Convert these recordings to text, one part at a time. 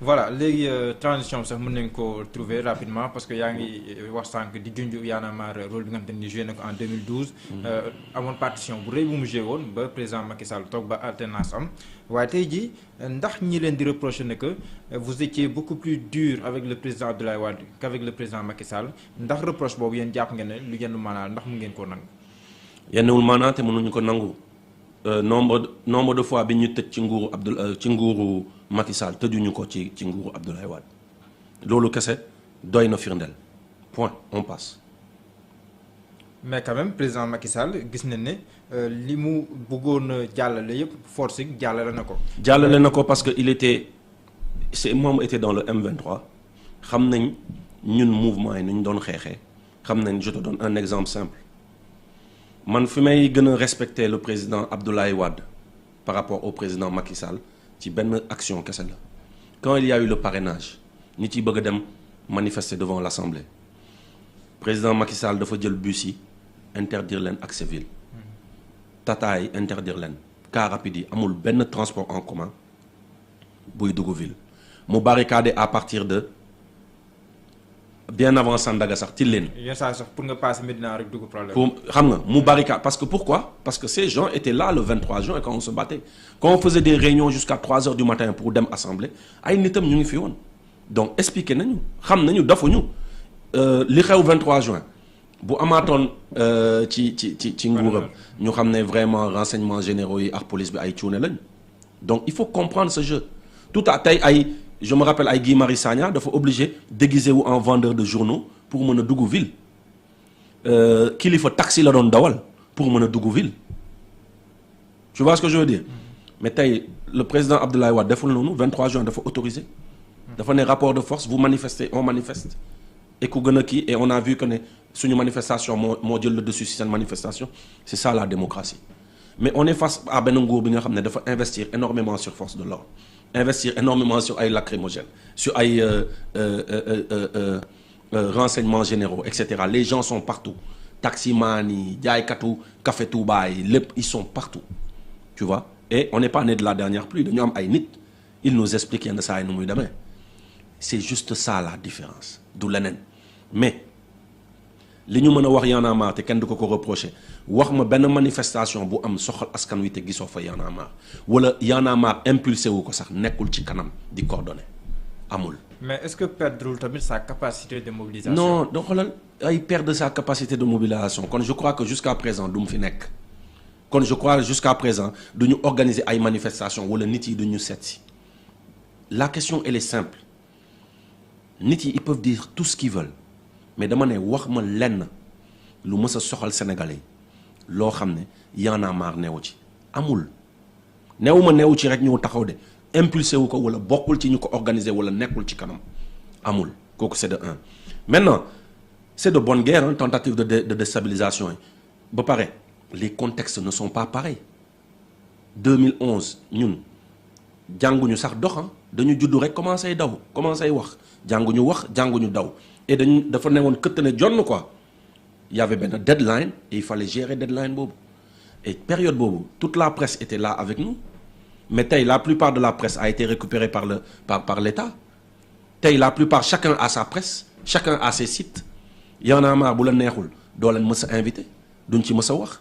voilà léegi transition sax mën nañ ko trouver rapidement parce que yaa ngi wax sànq di junj Y'en a marre rôle bi nga xam te ni joué na ko en 2012. amoon partition bu rëy bu mu joué woon ba président Macky Sall toog ba alternance am waaye tey jii ndax ñi leen di reprocher ne que vous étiez beaucoup plus dur avec le président Abdoulaye Wade qu'avec le président Macky Sall ndax reproche boobu yéen jàpp ngeen ne lu yenn maanaam ndax mu ngeen koo nangu. yenwul maanaam te mënuñu ko nangu nombre de fois bi ñu tëj ci nguuru Macky Sall tëjuñu ko ci nguuru Abdoulaye Wade loolu kese doy na firndeel point on passe. mais quand même président Macky Sall gis nañ ne li mu bëggoon jàllale yëpp force jàllale na ko. jàllale na ko parce que ses membres étaient dans le M23 xam nañ ñun mouvement yi nu ñu doon xeexee xam nañ je te donne un exemple simple man fi may gën a respecter le président Abdoulaye Wade par rapport au président Macky Sall ci benn action kese la quand il y a eu le parrainage nit yi bëgg a dem manifester devant l'Assemblée président Macky Sall dafa jël bus yi interdire leen accès ville tata yi interdire leen car rapide yi amul benn transport en commun buy dugg ville mu barricadé à partir de bien avant Sandaga sax ci leen. yenn saa sax pour nga passer Médina rek dugg problème. pour xam nga mu barricade parce que pourquoi parce que ces gens étaient là le 23 juin quand on se battait quand on faisait des réunions jusqu'à 3 heures du matin pour dem assemblée ay nitam ñu ngi fi woon donc expliqué nañu xam nañu dafuñu li xew 23 juin bu amaatoon ci nguuram ñu xam ne vraiment renseignements généraux yi ak police bi ay cuune lañ donc il faut comprendre ce jeu tout à tey ay. Je me rappelle ay Guy Marius Sagna dafa obligé déguisé wu en vendeur de journaux pour mën a dugg ville kilifa taxi la doon dawal pour mën a dugg ville tu vois ce que je veux dire mais tey le président Abdoulaye Wade deful noonu 23 juin dafa autorisé dafa ne rapport de force vous manifestez on manifeste et ku gën a kii et on a vu que ne suñu manifestation moo jël le dessus si seen manifestation c'est ça la démocratie mais on est face à benn nguur bi nga xam ne dafa investir énormément sur force de l'ordre investir énormément sur ay lacrymogènes sur ay renseignements généraux etc les gens sont partout taximan yi jaaykatu café Touba yi lépp ils sont partout tu vois et on n'est pas né de la dernière pluie dañu am ay nit ils nous expliquent yenn saa yi nu muy demee c'est juste ça la différence du leneen mais li ñu mën a wax Y'en a marre te kenn du ko reprocher wax ma benn manifestation bu am soxal askan wi te gisoo fa Y'en a marre wala Y'en a marre impulsé wu ko sax nekkul ci kanam di coordonner amul. mais est-ce que perdre tamit sa capacité de mobilisation. non donc xoolal ay perdre sa capacité de mobilisation kon je crois que jusqu'à présent du mu fi nekk kon je crois jusqu'à présent du ñu organiser ay manifestations wala nit yi du ñu seet si la question elle est simple nit yi ils peuvent dire tout ce qu'ils veulent. mais dama ne wax ma lenn lu mës a soxal sénégalais loo xam ne Y'en a marre neewu ci amul neewu neewu ci rek ñëw taxaw de impulsé wu ko wala bokkul ci ñu ko organiser wala nekkul ci kanam amul kooku c'est de un. maintenant c'est de bonne guerre hein, tentative de déstabilisation yi ba pare les contextes ne sont pas pareils 2011 ñun jànguñu sax dox dañu juddu rek commencé daw commencé wax jànguñu daw. et dafa newoon këtt ne jonn quoi il y avait benn deadline et il fallait gérer deadline boobu et période boobu toute la presse était là avec nous mais tey la plupart de la presse a été récupérée par l'État tey la plupart chacun a sa presse chacun a ses sites Y'en a marre bu la neexul doo leen mës a invité duñ ci mës a wax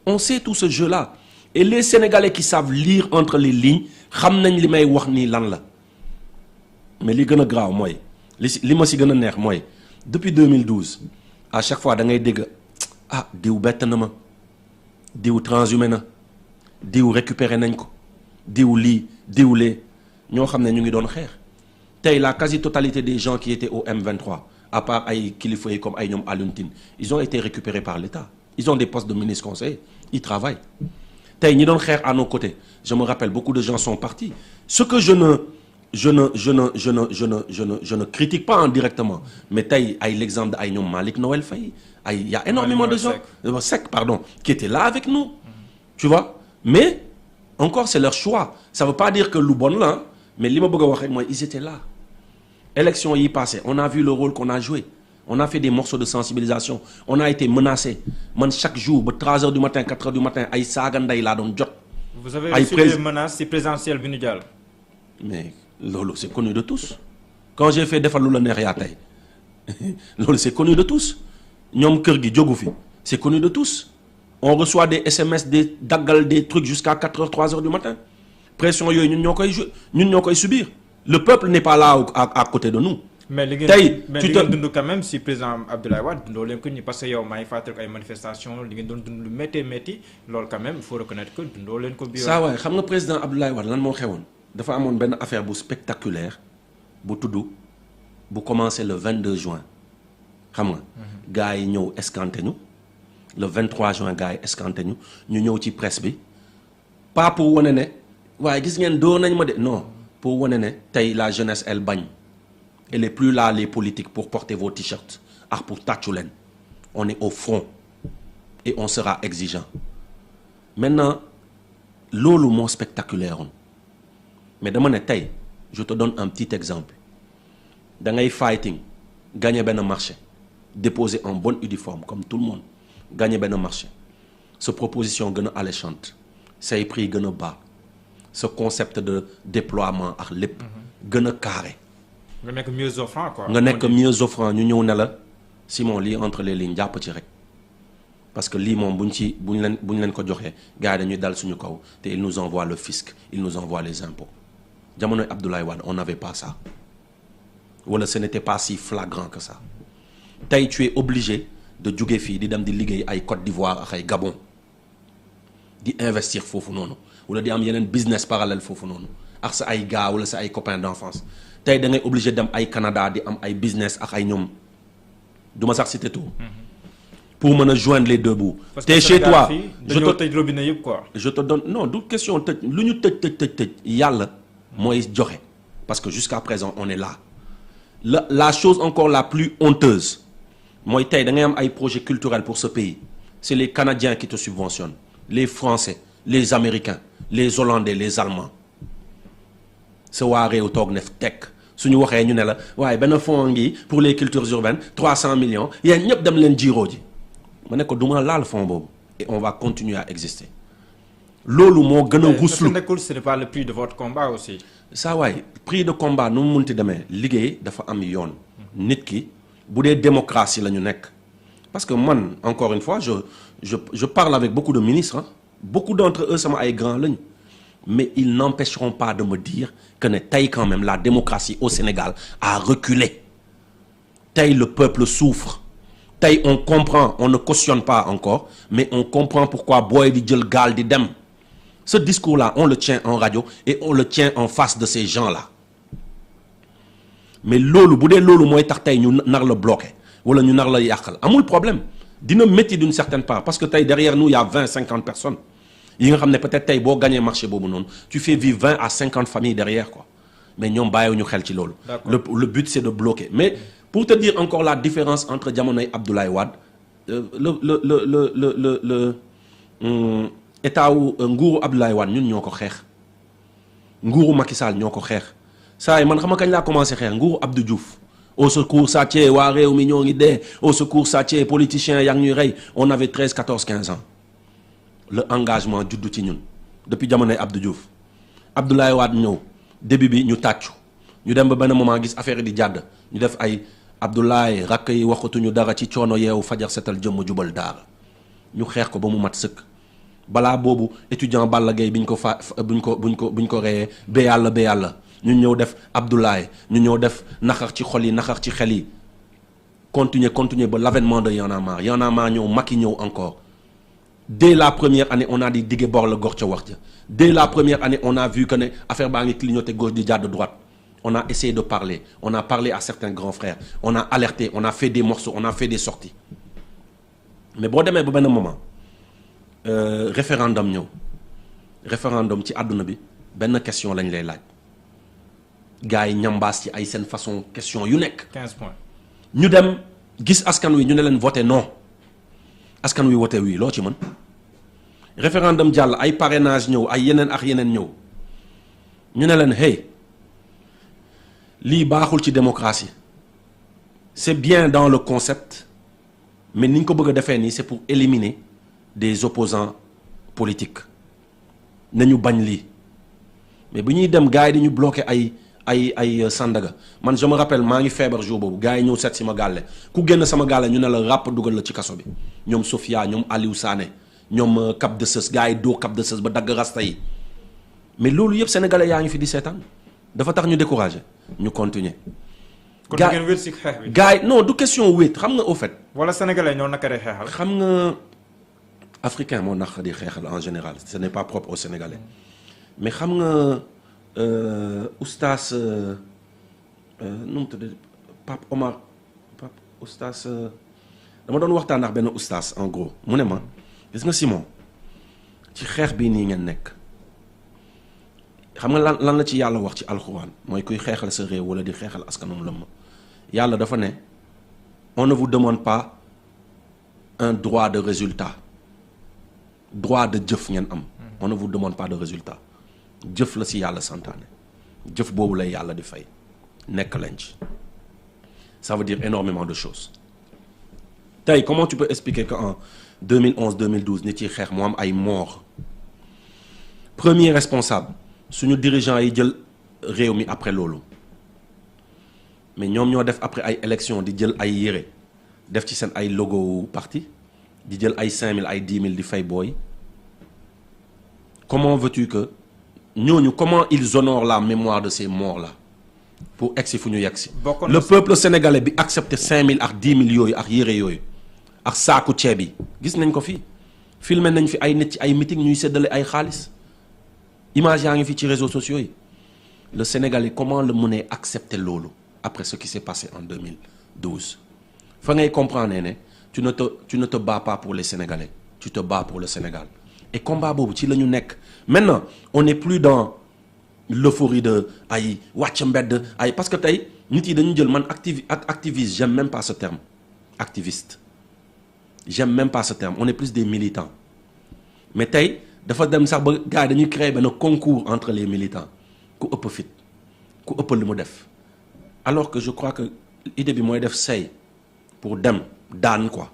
on sait tout ce jeu là et les Sénégalais qui savent lire entre les lignes xam nañ li may wax nii lan la mais li gën a graaw mooy li ma si gën a neex mooy depuis 2012 à chaque fois da ngay dégg diw bett na ma diw transhumé na diw récupéré nañ ko diw lii diw lee ñoo xam ne ñu ngi doon xeex tey la quasi-totalité des gens qui étaient au M23 à part ay kilifa yi comme ay ñoom Alioune Tine ils ont été récupérés par l'État ils ont des postes de ministres conseillers ils travaillent tey ñi doon xeex à nos côtés je me rappelle beaucoup de gens sont partis ce que je ne critique pas indirectement mais tey ay l'exemple de ay ñoom Malick Noël Faye ay il y a énormément de gens Seck pardon qui étaient là avec nous tu vois mais encore c'est leur choix ça veut pas dire que lu bon la mais li ma bëgg a wax rek mooy ils étaient là élection yi passé on a vu le rôle qu'on a joué on a fait des morceaux de sensibilisation on a été menacé man chaque jour ba 3 heures du matin 4 heures du matin ay saaga ndey laa doon jot vous avez reçu des menaces ci présidentielle bi ñu jàll mais loolu c'est connu de tous quand j'ai fait defal lu la neex yaa tey loolu c'est connu de tous ñoom kër gi jógu fi c'est connu de tous on reçoit des SMS des daggal des trucs jusqu'à 4h 3h du matin pression yooyu ñun ñoo koy subir le peuple n'est pas là à côté de nous. mais li tey ngeen dund quand même si président Abdoulaye Wade dundoo leen ko ni parce que yow maa ngi fàttali ay manifestations li ngeen doon dund lu métti loolu quand même il faut reconnaître que dundoo leen ko. saa waay xam nga président Abdoulaye Wade lan moo xewoon dafa amoon benn affaire bu spectaculaire bu tudd bu commencé le 22 juin xam nga. gars yi ñëw escanté ñu le 23 juin gars yi escanté ñu ñëw ci presse bi pas pour wane ne waaye gis ngeen doo nañ ma de non pour wane ne tey la jeunesse elle bañ. Elle n'est plus là, les politiques, pour porter vos t-shirts. Pour tàccu leen. On est au front. Et on sera exigeant. Maintenant, loolu moo spectaculaire on. Mais dama ne tey, je te donne un petit exemple. Da ngay fighting, gagner benn marché, déposer en bonne uniforme, comme tout le monde, gagner benn marché. Sa proposition gën a alléchante. Say prix gën a bas. Ce concept de déploiement ak lépp gën a carré. nga nekk mieux offrant quoi. nga nekk mieux offrant ñu ñëw ne la Simon lii entre les lignes jàpp ci rek parce que lii moom buñ leen ko joxee gars yi dañuy dal suñu kaw te ils nous envoient le fisc ils nous envoient les impôts jamonoy Abdoulaye Wade on n'avait pas ça wala ce n'était pas si flagrant que ça tey tu es obligé de jóge fii di dem di liggéey ay Côte d'Ivoire ak ay Gabon di investir foofu noonu wala di am yeneen business parallèle foofu noonu ak sa ay gars wala sa ay copains d'enfance tey da ngay obligé dem ay Canada di am ay business ak ay ñoom du ma sax citer tout pour mën a joindre les deux bouts. te chez toi je te donne non du question tëj lu ñu tëj yàlla mooy joxe parce que jusqu'à présent on est là la chose encore la plus honteuse mooy tey da ngay am ay projets culturels pour ce pays c'est les Canadiens qui te subventionnent les Français les Américains les Hollandais les Allemands sa waa réew toog ne tekk suñu waxee ñu ne la waaye benn fonds ngi pour les cultures urbaines 300 millions yéen ñëpp dem leen jiiroo ji ma ne ko du ma laal fonds boobu et on va continuer à exister loolu moo gën a ruslu ce n'est pas le prix de votre combat aussi. saa waay prix de combat nu mu munti demee liggéey dafa am yoon nit ki bu dee démocratie la ñu nekk parce que man encore une fois je parle avec beaucoup de ministres beaucoup d'entre eux sama ay grands lañu mais ils n'empêcheront pas de me dire que ne tey quand même la démocratie au Sénégal a reculé tey le peuple souffre tey on comprend on ne cautionne pas encore mais on comprend pourquoi booy di jël gaal di dem ce discours-là on le tient en radio et on le tient en face de ces gens-là mais loolu bu dee loolu mooy tax tey ñu nar la bloquer wala ñu nar la yàqal amul problème dina métti d'une certaine part parce que tey derrière nous il y a 20-50 personnes yi nga xam ne peut-être tey boo gagné marché boobu noonu tu fais vivre 20 à 50 familles derrière quoi mais ñoom bàyyiwuñu xel ci loolu. le but c'est de bloquer mais pour te dire encore la différence entre jamonoy Abdoulaye Wade état wu nguuru Abdoulaye Wade ñun ñoo ko xeex nguuru Macky Sall ñoo ko xeex saa yi man xam nga kañ laa commencé xeex nguuru Abdou Diouf au secours sàccee waa réew mi ñoo ngi dee au secours sàccee politiciens yaa ngi ñuy rey on avait 13 14 15 ans. le engagement juddu ci ñun depuis jamonoy Abdou Diouf Abdoulaye Wade ñëw début bi ñu tàccu ñu dem ba benn moment gis affaire yi di jàdd ñu def ay Abdoulaye rakk yi waxatuñu dara ci coono yeewu fajar setal jëmm jubal daara ñu xeex ko ba mu mat sëkk balaa boobu étudiant Balla Gaye biñ ko buñ ko reyee ba yàlla ñu ñëw def Abdoulaye ñu ñëw def naxar ci xol yi naxar ci xel yi continuer ba l'avènement de Y'en a marre ñëw Macky ñëw encore. Dès la première année on a dit dige bor la gox ca wax ja dès la première année on a vu que ne affaire baa ngi clignoter gauche di jàdd droite on a essayé de parler on a parlé à certains grands frères on a alerté on a fait des morceaux on a fait des sorties mais boo demee ba benn moment référendum ñëw référendum ci àdduna bi benn question lañ lay laaj gars yi ñambaas ci ay seen façon question yu nekk. 15 points. ñu dem gis askan wi ñu ne leen voté non. askan wi wote wii loo ci mën référendum jàll ay parrainage ñëw ay yeneen ak yeneen ñëw ñu ne leen hey lii baaxul ci démocratie c'est bien dans le concept mais ni ñu ko bëgg a defee nii c'est pour éliminer des opposants politiques nañu bañ lii mais bu ñuy dem gars yi di ñu bloquer ay Sandaga man je me rappelle maa ngi feebar jour boobu gars yi ñëw seet si ma gàlle ku génn sama gàlle ñu ne la ràpp dugal la ci kaso bi ñoom Sofia ñoom Aliou Sané ñoom Cap de Sës gars yi dóor Cap de Sës ba dagg rasta yi mais loolu yëpp sénégalais yaa ngi fi di seetaan dafa tax ñu découragé ñu continuer. kon da ngeen wéet si xeex bi. gars yi non du question wéet xam nga au fait. wala sénégalais ñoo nakaree xeexal. xam nga africain moo naq di xeexal en général ce n'est pas propre aux sénégalais mais xam nga oustaz nu mu tudd Pape Omar Pape oustaz dama doon waxtaan ak benn oustaz en gros mu ne ma gis nga Simon ci xeex bii nii ngeen nekk xam nga lan la ci yàlla wax ci alxuraan mooy kuy xeexal sa réew wala di xeexal askanam lëmm yàlla dafa ne on ne vous demande pas un droit de résultat droit de jëf ngeen am on ne vous demande pas de résultat jëf la si yàlla santaane jëf boobu lay yàlla di fay nekk leen ci ça veut dire énormément de choses tey comment tu peux expliquer que en 2011 2012 nit yi xeex mu am ay morts premier responsable suñu dirigeants yi jël réew mi après loolu mais ñoom ñoo def après ay élections di jël ay yére def ci seen ay logo parti di jël ay 5000 ay 10 000 di fay booy comment veux-tu que ñooñu comment ils honorent la mémoire de ces morts là pour egsi fu ñu yegsi le peuple sénégalais bi accepté 5000 ak 10 000 yooyu ak yére yooyu ak saaku ceeb yi gis nañ ko fii filmé nañ fi ay nit ci ay meeting ñuy séddale ay xaalis image yaa ngi fi ci réseaux sociaux yi le Sénégalais comment le mënee accepter loolu après ce qui s'est passé en 2012 fa ngay comprendre ne tu ne te bats pas pour les Sénégalais tu te bats pour le Sénégal et combat boobu ci la ñu nekk maintenant on n'est plus dans l'euphorie de ay wàcc mbedd ay parce que tey nit yi dañu jël man activiste j'aime même pas ce terme activiste j'aime même pas ce terme on est plus des militants mais tey dafa dem sax ba gars yi dañuy créer benn concours entre les militants ku ëpp fit ku ëpp li mu def alors que je crois que idée bi mooy def say pour dem daan quoi